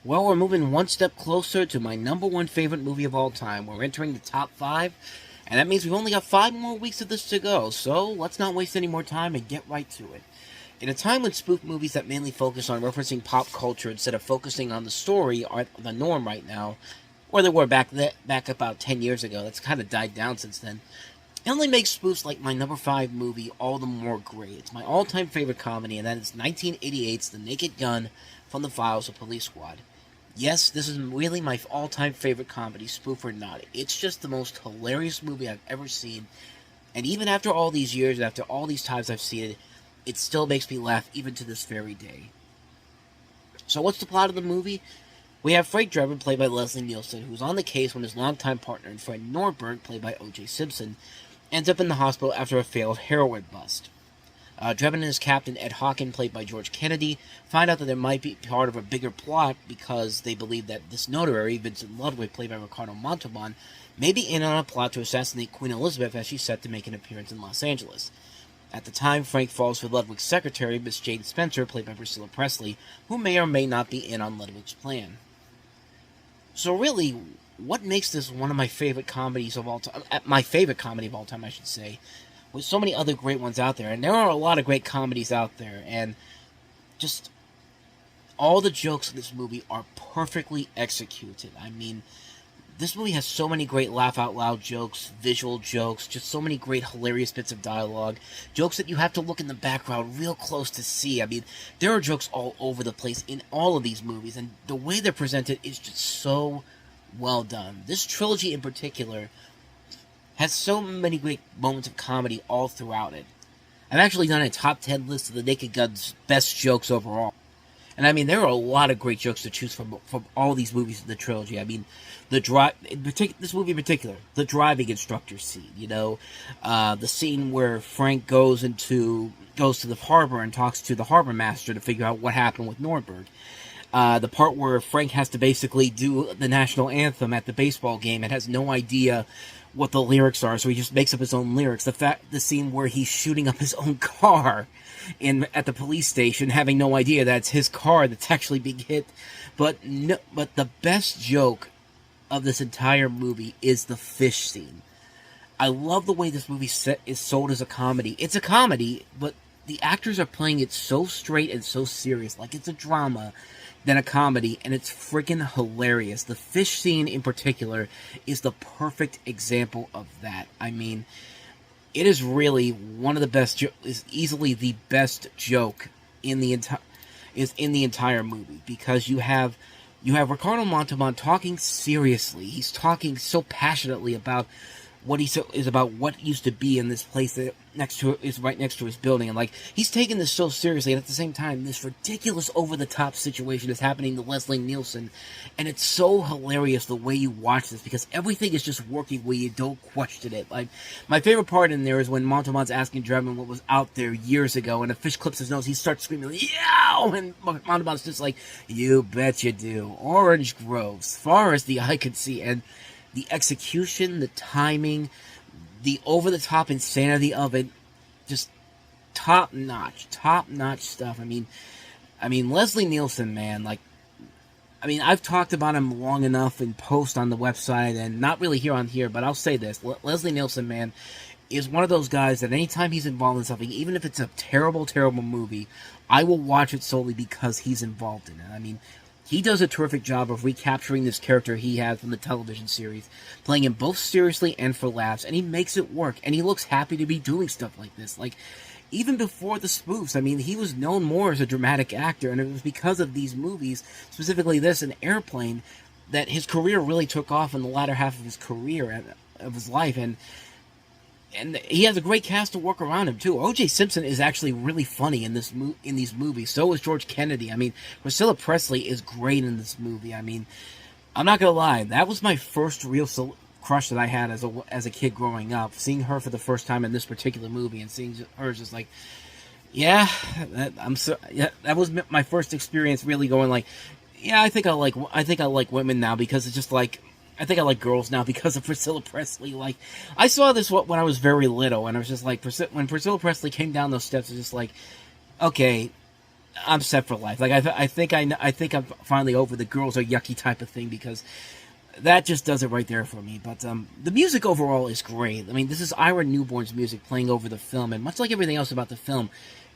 Well, we're moving one step closer to my number one favorite movie of all time. We're entering the top 5, and that means we've only got 5 more weeks of this to go, so let's not waste any more time and get right to it. In a time when spoof movies that mainly focus on referencing pop culture instead of focusing on the story are the norm right now, or they were back about 10 years ago, that's kind of died down since then, it only makes spoofs like my number 5 movie all the more great. It's my all-time favorite comedy, and that is 1988's The Naked Gun from the Files of Police Squad. Yes, this is really my all-time favorite comedy, spoof or not. It's just the most hilarious movie I've ever seen, and even after all these years, after all these times I've seen it, it still makes me laugh even to this very day. So what's the plot of the movie? We have Frank Drebin, played by Leslie Nielsen, who's on the case when his longtime partner and friend Norberg, played by O.J. Simpson, ends up in the hospital after a failed heroin bust. Drebin and his captain, Ed Hawken, played by George Kennedy, find out that there might be part of a bigger plot because they believe that this notary, Vincent Ludwig, played by Ricardo Montalban, may be in on a plot to assassinate Queen Elizabeth as she's set to make an appearance in Los Angeles. At the time, Frank falls for Ludwig's secretary, Miss Jane Spencer, played by Priscilla Presley, who may or may not be in on Ludwig's plan. So really, what makes this one of my favorite comedies of all time, my favorite comedy of all time, I should say, with so many other great ones out there, and there are a lot of great comedies out there, and just all the jokes in this movie are perfectly executed. I mean, this movie has so many great laugh-out-loud jokes, visual jokes, just so many great hilarious bits of dialogue, jokes that you have to look in the background real close to see. I mean, there are jokes all over the place in all of these movies, and the way they're presented is just so well done. This trilogy in particular has so many great moments of comedy all throughout it. I've actually done a top 10 list of the Naked Gun's best jokes overall. And I mean, there are a lot of great jokes to choose from all these movies in the trilogy. I mean, this movie in particular, the driving instructor scene, the scene where Frank goes to the harbor and talks to the harbor master to figure out what happened with Norberg. The part where Frank has to basically do the national anthem at the baseball game and has no idea what the lyrics are, so he just makes up his own lyrics. The scene where he's shooting up his own car at the police station, having no idea that's his car that's actually being hit. But the best joke of this entire movie is the fish scene. I love the way this movie is sold as a comedy. It's a comedy, but the actors are playing it so straight and so serious, like it's a drama than a comedy, and it's freaking hilarious. The fish scene in particular is the perfect example of that. I mean, it is really one of the best, is easily the best joke in the entire movie, because you have Ricardo Montalban talking seriously. He's talking so passionately about what what used to be in this place that is right next to his building, and he's taking this so seriously, and at the same time this ridiculous over the top situation is happening to Leslie Nielsen, and it's so hilarious the way you watch this, because everything is just working where you don't question it. My favorite part in there is when Montalban's asking Drebin what was out there years ago, and a fish clips his nose, he starts screaming, "Yow!" and Montalban's just like, "You bet you do. Orange groves, far as the eye could see." And the execution, the timing, the over-the-top insanity of it, just top-notch stuff. I mean, Leslie Nielsen, man, I've talked about him long enough in posts on the website, and not really here, but I'll say this. Leslie Nielsen, man, is one of those guys that anytime he's involved in something, even if it's a terrible, terrible movie, I will watch it solely because he's involved in it. I mean, he does a terrific job of recapturing this character he has from the television series, playing him both seriously and for laughs, and he makes it work, and he looks happy to be doing stuff like this. Even before the spoofs, I mean, he was known more as a dramatic actor, and it was because of these movies, specifically this and Airplane, that his career really took off in the latter half of his career, of his life, and he has a great cast to work around him, too. O.J. Simpson is actually really funny in these movies. So is George Kennedy. I mean, Priscilla Presley is great in this movie. I mean, I'm not gonna lie, that was my first real crush that I had as a kid growing up. Seeing her for the first time in this particular movie, and seeing her just like, that was my first experience really going like, yeah, I think I like women now, because it's just like, I think I like girls now because of Priscilla Presley. Like, I saw this when I was very little, and I was just like, when Priscilla Presley came down those steps, I was just like, okay, I'm set for life. Like, I think I'm finally over the girls are yucky type of thing, because that just does it right there for me. But the music overall is great. I mean, this is Ira Newborn's music playing over the film, and much like everything else about the film,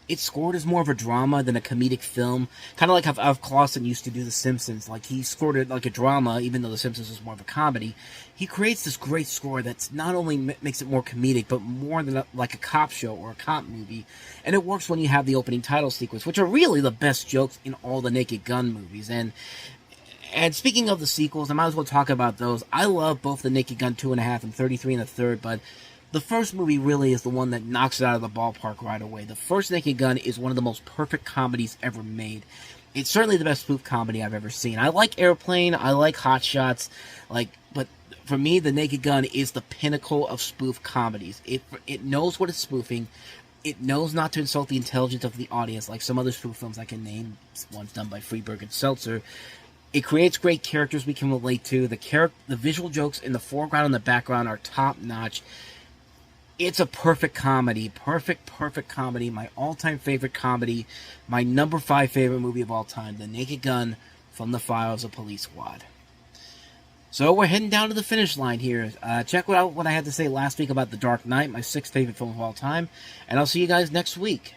it's scored as more of a drama than a comedic film. Kind of like how Clausen used to do The Simpsons. Like, he scored it like a drama, even though The Simpsons was more of a comedy. He creates this great score that's not only makes it more comedic, but more than like a cop show or a cop movie. And it works when you have the opening title sequence, which are really the best jokes in all the Naked Gun movies. And speaking of the sequels, I might as well talk about those. I love both the Naked Gun 2.5 and 33 1/3, but the first movie really is the one that knocks it out of the ballpark right away. The first Naked Gun is one of the most perfect comedies ever made. It's certainly the best spoof comedy I've ever seen. I like Airplane, I like Hot Shots, but for me, the Naked Gun is the pinnacle of spoof comedies. It knows what it's spoofing. It knows not to insult the intelligence of the audience, like some other spoof films I can name, ones done by Freeberg and Seltzer. It creates great characters we can relate to. The visual jokes in the foreground and the background are top-notch. It's a perfect comedy. Perfect comedy. My all-time favorite comedy. My number 5 favorite movie of all time. The Naked Gun from the Files of Police Squad. So we're heading down to the finish line here. Check out what I had to say last week about The Dark Knight, my 6th favorite film of all time. And I'll see you guys next week.